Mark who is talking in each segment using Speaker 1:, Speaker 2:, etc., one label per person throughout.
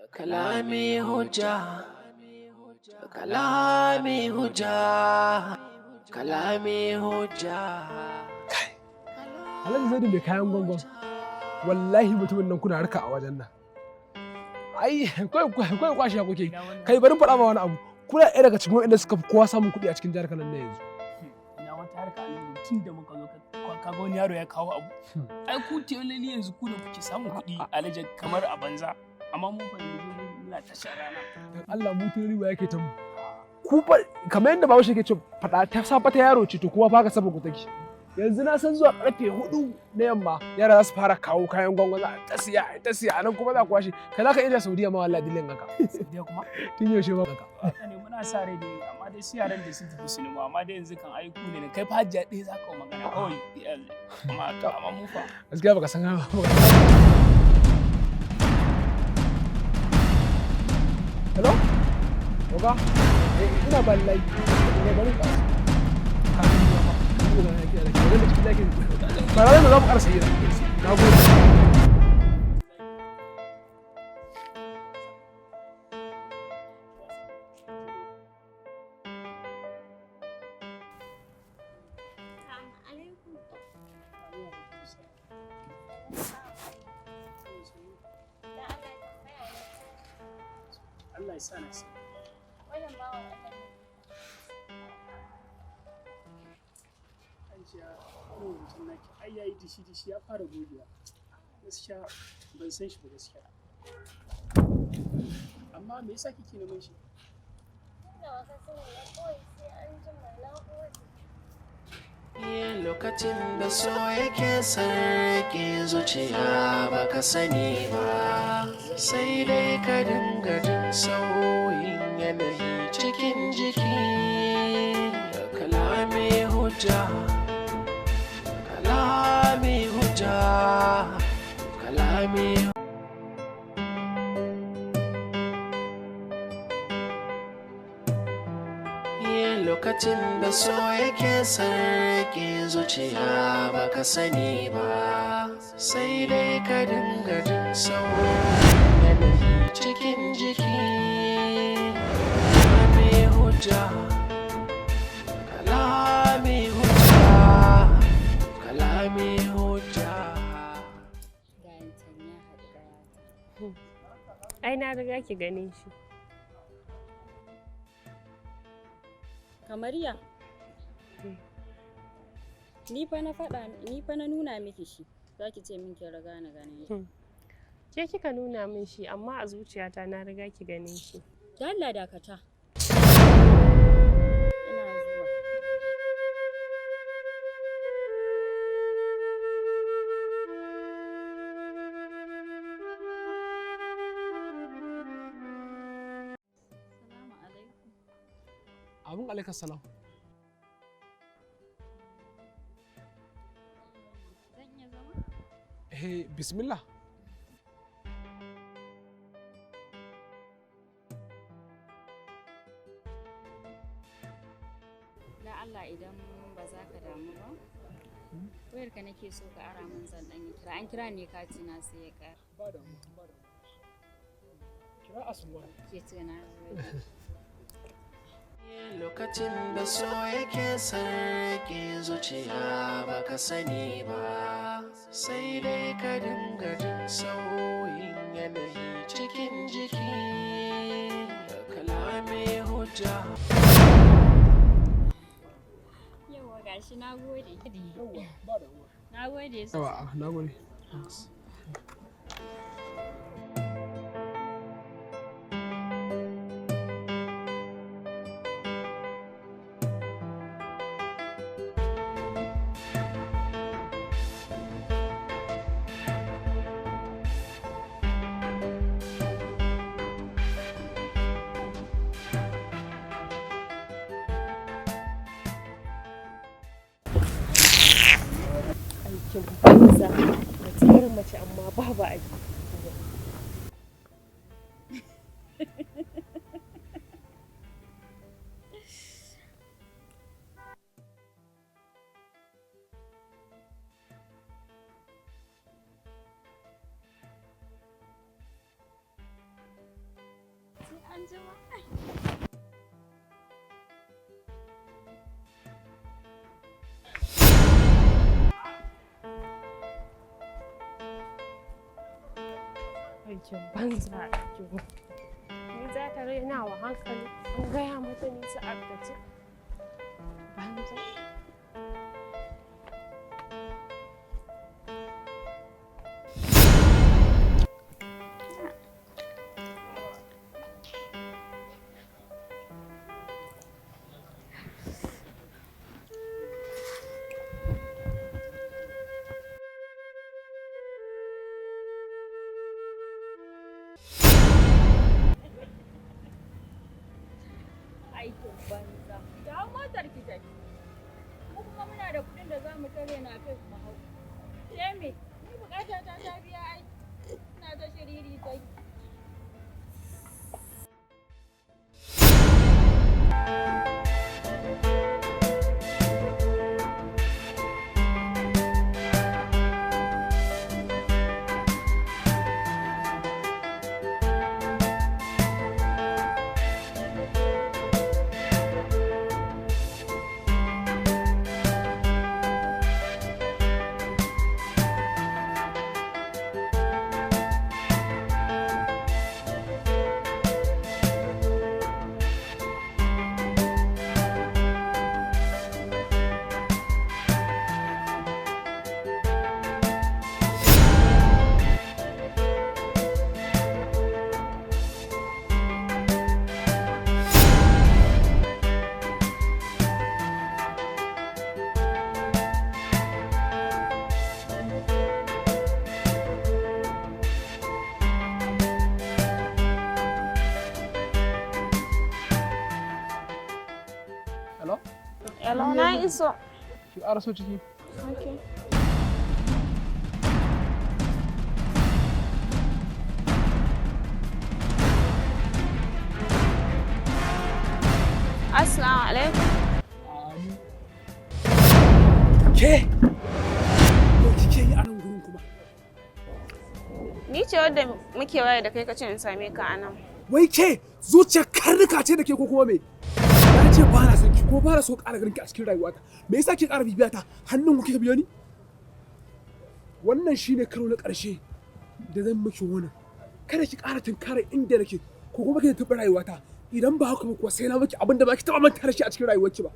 Speaker 1: Kalami Hujja, Kalami Hujja, Kalami Hujja.
Speaker 2: Alhaji Zaidu mai kayan gongon, wallahi mutumin nan kuna harka a wajen nan. Ai, kai kwashi ya kuke. Kai bari faɗa ma wani abu. Kuna ɗaya daga cikin waɗanda suka fi kowa samun kuɗi a cikin jihar Kano na yanzu.
Speaker 3: Ina wata harka ne tun da muka zo ka ga wani yaro ya kawo abu. Ai ku teloli yanzu ku da kuke samun kuɗi Alhaji kamar a banza. Amma mu fa yanzu muna ta rana.
Speaker 2: Dan Allah mu teloli ba yake ta mu. Ku fa kamar yadda Bahaushe yake ce faɗa ta safa ta yaro ce to kuma fa ka saba ku take. Yanzu na san zuwa karfe 4 na yamma yara za su fara kawo kayan gwangwa za a ta siya a nan kuma za ku kwashe kai za ka iya Saudiya ma wallahi dilin haka.
Speaker 3: Saudiya kuma?
Speaker 2: Tun yaushe ba haka.
Speaker 3: Haka ne muna sa rai dai amma dai su yaran da sun tafi sinima amma dai yanzu kan aiku ne kai fa hajjiya ɗaya za ka magana kawai amma mu fa.
Speaker 2: Gaskiya baka san haka ba. Hello? Oga? Ina ba lai. Ne bari ka. Ba ranar da za mu ƙarsa yi na gode.
Speaker 3: Allah ya sa na sai.
Speaker 4: Wannan bawan Allah ne.
Speaker 3: Hajiya, wannan mutum naki ai yayi dishi ya fara gogewa. Gaskiya ban san shi ba gaskiya. Amma me yasa kike neman shi?
Speaker 4: Ina wasa sani na kawai sai an jima na gode.
Speaker 1: Lokacin da so yake sarki zuciya baka sani ba, sai dai ka dinga jin sauyin yanayi cikin jiki. Kalami Hujja, Kalami Hujja, Kalami Hujja. Lokacin da so yake sarki zuciya baka sani ba, sai dai ka dinga jin sauyin yanayi cikin jiki. Kalami Hujja, Kalami Hujja, Kalami Hujja.
Speaker 5: Ai na riga ki ganin shi.
Speaker 6: Kamariya, ni fa na nuna miki shi, za ki ce min ki riga na ganin shi.
Speaker 5: Ke kika nuna min shi, amma a zuciyata na riga ki ganin shi.
Speaker 6: Da Allah dakata. Ina zuwa. Assalamu alaikum.
Speaker 2: Abin alaikar salam.
Speaker 6: Zan iya zama?
Speaker 2: Bismillah.
Speaker 6: Da Allah idan ba za ka damu ba, wayar ka nake so ka ara min zan ɗan yi kira. An kira ne kati na sai ya ƙara.
Speaker 2: Ba da kira asuwa.
Speaker 6: Ke tuna
Speaker 1: Lokacin da so yake sarki zuciya baka sani ba, sai dai ka dinga jin sauyin yanayi cikin jiki. Kalami Hujja.
Speaker 6: Yawwa gashi na gode.
Speaker 2: Yawwa, ba da uwa.
Speaker 6: Na gode sosai.
Speaker 2: Yawa, na gode.
Speaker 5: Aikin banza, mace irin mace amma babu a jiki.
Speaker 6: An jima.
Speaker 5: Aikin banza a ɗakin. Ni za ta raina wa hankali an gaya mata ni sa'ar da ce. Banza.
Speaker 6: Aikin banza. Da hau motar ki tafi. Mu kuma muna da kuɗin da za mu tare na kai mu hau. Sai me? Ni bukata ta biya ai. Ina ta shiriri ta yi.
Speaker 2: Hello?
Speaker 5: Hello, na iso.
Speaker 2: Ki ƙara so ciki.
Speaker 5: Okay. Assalamu alaikum.
Speaker 2: Ke? Me kike yi a nan gurin kuma?
Speaker 5: Ni ce wadda muke waya da kai ka ce in same ka a nan.
Speaker 2: Wai ke zuciyar karnuka ce da ke ko kuma me? Na ce ba na son ki ko ba na so ƙara ganin ki a cikin rayuwata. Me yasa ke ƙara bibiya ta? Hannun ku kika biyo ni? Wannan shine karo na ƙarshe da zan miki wannan. Kada ki ƙara tunkara inda nake ko kuma ki taɓa rayuwata. Idan ba haka ba kuwa sai na miki abin da ba ki taɓa manta da shi a cikin rayuwarki ba.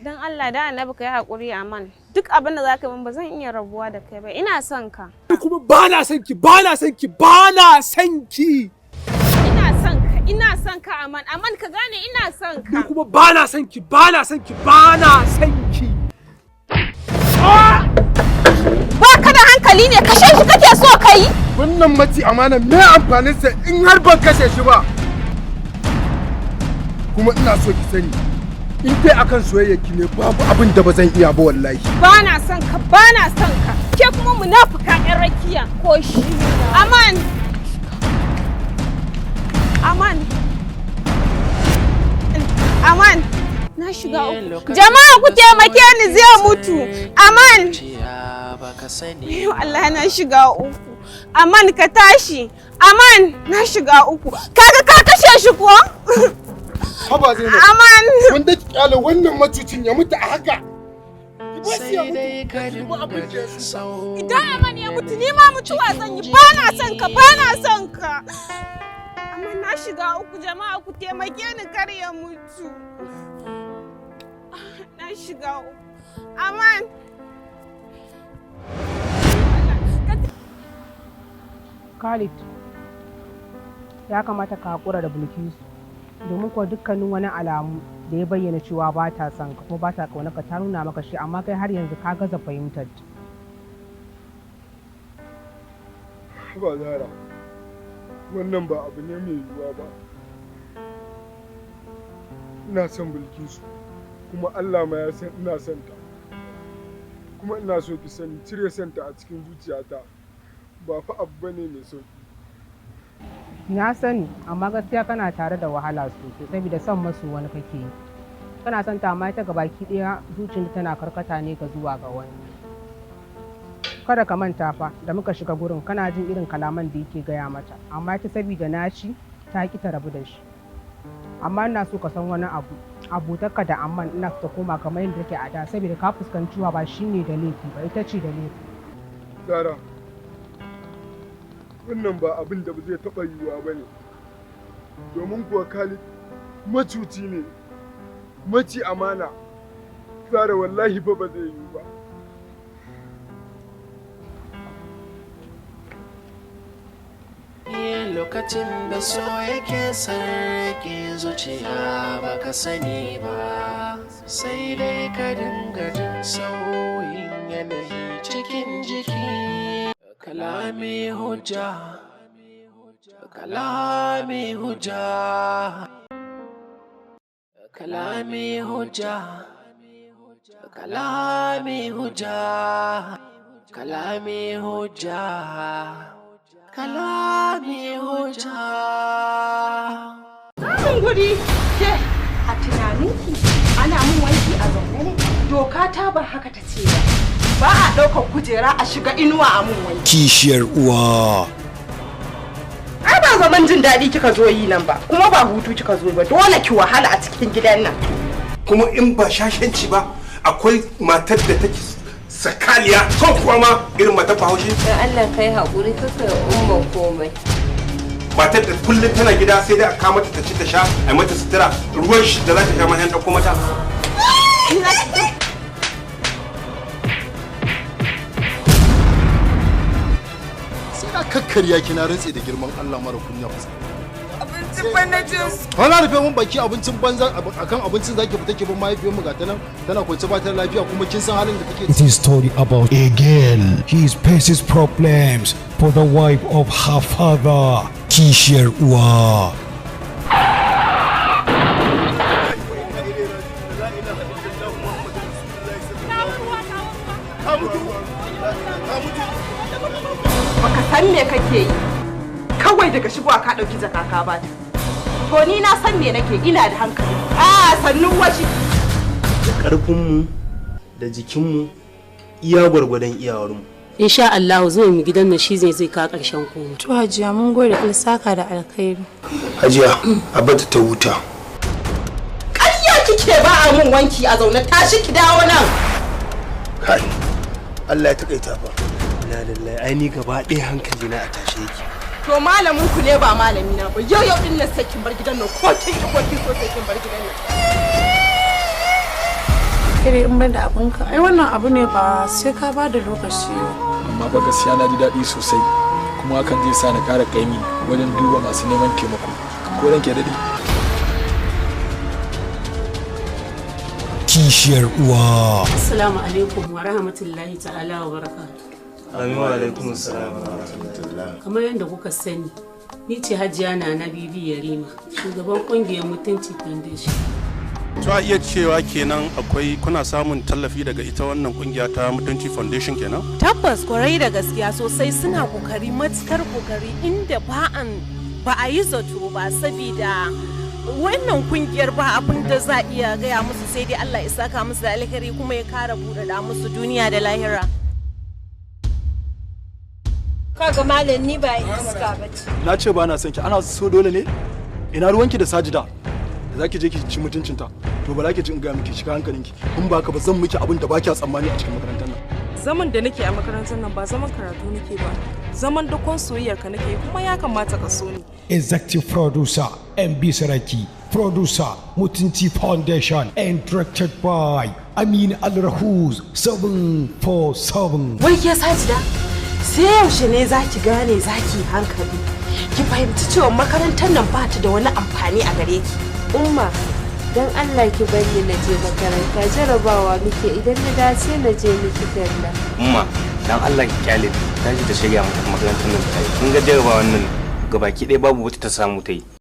Speaker 5: Dan Allah da Annabi ka yi haƙuri Aman. Duk abin da zaka min ba zan iya rabuwa da kai ba. Ina son ka.
Speaker 2: Kuma ba na son ki, ba na son ki, ba na son ki.
Speaker 5: Ina son ka Aman. Aman ka gane ina son ka.
Speaker 2: Ni kuma ba na son ki, ba na son ki, ba na son ki.
Speaker 5: Ba ka da hankali ne kashe shi kake so ka yi?
Speaker 7: Wannan mace amana me amfaninsa in har ban kashe shi ba. Kuma ina so ki sani in dai akan soyayya ki ne babu abin da ba zan iya ba wallahi.
Speaker 5: Ba na son ka, ba na son ka. Ke kuma munafuka ƴan rakiya ko shi. Aman. Aman. Aman. Na shiga uku. Jama'a ku taimake ni zai mutu. Aman. Yo Allah na shiga uku. Aman ka tashi. Aman na shiga uku. Kaga ka kashe shi ko?
Speaker 7: Haba zai
Speaker 5: Aman.
Speaker 7: Wanda ki kyale wannan matucin ya mutu a haka.
Speaker 5: Idan Aman ya mutu ni ma mutuwa zan yi. Ba na son ka, ba na son ka. Aman na shiga uku jama'a ku taimake ni kar ya mutu. Na shiga uku. Aman.
Speaker 8: Khalid, ya kamata ka haƙura da Bilkisu domin kuwa dukkanin wani alamu da ya bayyana cewa ba ta son ka kuma ba ta ƙaunarka ta nuna maka shi amma kai har yanzu ka gaza fahimtar ta.
Speaker 7: Ba Zara, wannan ba abu ne mai yiwuwa ba. Ina son Bilkisu kuma Allah ma ya san ina son ta. Kuma ina so ki sani cire santa a cikin zuciyata ba fa abu bane mai sauki.
Speaker 8: Na sani amma gaskiya kana tare da wahala sosai saboda son masu wani kake yi. Kana son ta amma ita gabaki ɗaya zuciyarta tana karkata ne ga zuwa ga wani. Kada ka manta fa da muka shiga gurin kana jin irin kalaman da yake gaya mata amma ita saboda naci ta ki ta rabu da shi. Amma ina so ka san wani abu, abotarka da Amman ina ta koma kamar yadda take a da saboda ka fuskanci cewa ba shine da laifi ba, ita ce da laifi.
Speaker 7: Zara, wannan ba abin da ba zai taɓa yiwuwa ba ne, domin kuwa Khalid macuci ne, maci amana. Zara wallahi ba zai yiwu ba.
Speaker 1: Lokacin da so yake sarki zuciya baka sani ba, sai dai ka dinga jin sauyin yanayi cikin jiki. Kalami hujja, kalami hujja, kalami hujja, kalami hujja, kalami hujja. Kalami hujja.
Speaker 9: Samun guri ke a tunaninki ana mun wanki a zaune ne? Doka ta ba haka ta ce ba. Ba a ɗaukar kujera a shiga inuwa a mun wanki.
Speaker 10: Kishiyar uwa.
Speaker 9: Ai ba zaman jin daɗi kika zo yi nan ba, kuma ba hutu kika zo ba. Dole ki wahala a cikin gidan nan.
Speaker 11: Kuma in ba shashanci ba, akwai matar da take sakaliya son kuwa ma irin matar Bahaushe.
Speaker 12: Dan Allah kai haƙuri kaka umma komai.
Speaker 11: Matar da kullum tana gida sai dai a kawo mata ta ci ta sha, a mata sutura, ruwan shi da za ta sha ma yan ɗauko mata.
Speaker 10: Sai na kakkarya kina rantse da girman Allah mara kunya fuska.
Speaker 9: Abincin banajin.
Speaker 10: Wala rufe mun baki abincin banza akan abincin zaki fita ki bin mahaifiyar mu ga ta nan tana kwance ba ta lafiya kuma kin san halin da take.
Speaker 13: It is story about a girl. He faces problems for the wife of her father.
Speaker 10: Kishiyar uwa.
Speaker 9: Baka san me kake yi. Kawai daga shigowa ka ɗauki jaka ka bata. To ni na san me nake, ina da hankali. Sannun washi.
Speaker 14: Da ƙarfinmu da jikinmu iya gwargwadon iyawarmu.
Speaker 15: Insha Allah zuwa mu gidan nan shi zai ka ƙarshen komai.
Speaker 16: To Hajiya mun gode alsaka da alkhairi.
Speaker 11: Hajiya, a bata ta huta.
Speaker 9: Ƙarya kike ba a mun wanki a zaune, tashi ki dawo nan.
Speaker 11: Kai, Allah ya taƙaita fa.
Speaker 14: Na lallai ai ni gaba ɗaya hankali na a tashe yake.
Speaker 9: To malamin ku ne ba malami na ba. Yau din nan sai kin bar gidan nan ko kin ko sai kin bar gidan nan.
Speaker 16: Kire in ban da abinka. Ai wannan abu ne ba sai ka ba da lokaci ba.
Speaker 17: Amma ba gaskiya na ji daɗi sosai kuma hakan zai sa na ƙara ƙaimi wajen duba masu neman taimako. Ko ranke daɗi.
Speaker 10: Kishiyar uwa.
Speaker 15: Assalamu alaikum wa rahmatullahi ta'ala wa barakatuh.
Speaker 14: Amin wa alaikum assalam wa rahmatullah.
Speaker 15: Kamar yadda kuka sani, ni ce Hajiya na Bibi Yarima, shugaban kungiyar Mutunci Foundation.
Speaker 18: To a iya cewa kenan kuna samun tallafi daga ita wannan kungiya ta Mutunci Foundation kenan?
Speaker 19: Tabbas kwarai da gaskiya sosai suna kokari matukar kokari inda ba a yi zato ba saboda wannan kungiyar ba abin da za iya gaya musu sai dai Allah ya saka musu da alheri kuma ya kara buɗaɗa musu duniya da lahira.
Speaker 6: Kaga malam ni ba iska bace.
Speaker 17: Na ce ba na son ki, ana so dole ne? Ina ruwanki da Sajida? Da zaki je ki ci mutuncinta. To ba za ki ci in ga miki shiga hankalinki. In ba ka ba zan miki abin da ba kya tsammani a cikin makarantar nan.
Speaker 16: Zaman da nake a makarantar nan ba zaman karatu nake ba. Zaman dakon soyayyar ka nake kuma ya kamata ka so ni.
Speaker 13: Executive producer MB Saraki, producer Mutunci Foundation and directed by Amin Al-Rahuz 747.
Speaker 9: Wai ke Sajida? Sai yaushe ne za ki gane za ki hankali ki fahimci cewa makarantar nan ba ta da wani amfani a gare ki.
Speaker 12: Umma, don Allah ki bari na je makaranta, jarabawa muke idan na dace na je miki talla.
Speaker 14: Umma, don Allah ki kyale ta ji ta shirya mata makarantar nan ta yi. Kun ga jarabawan nan gabaki ɗaya babu wata ta samu ta yi.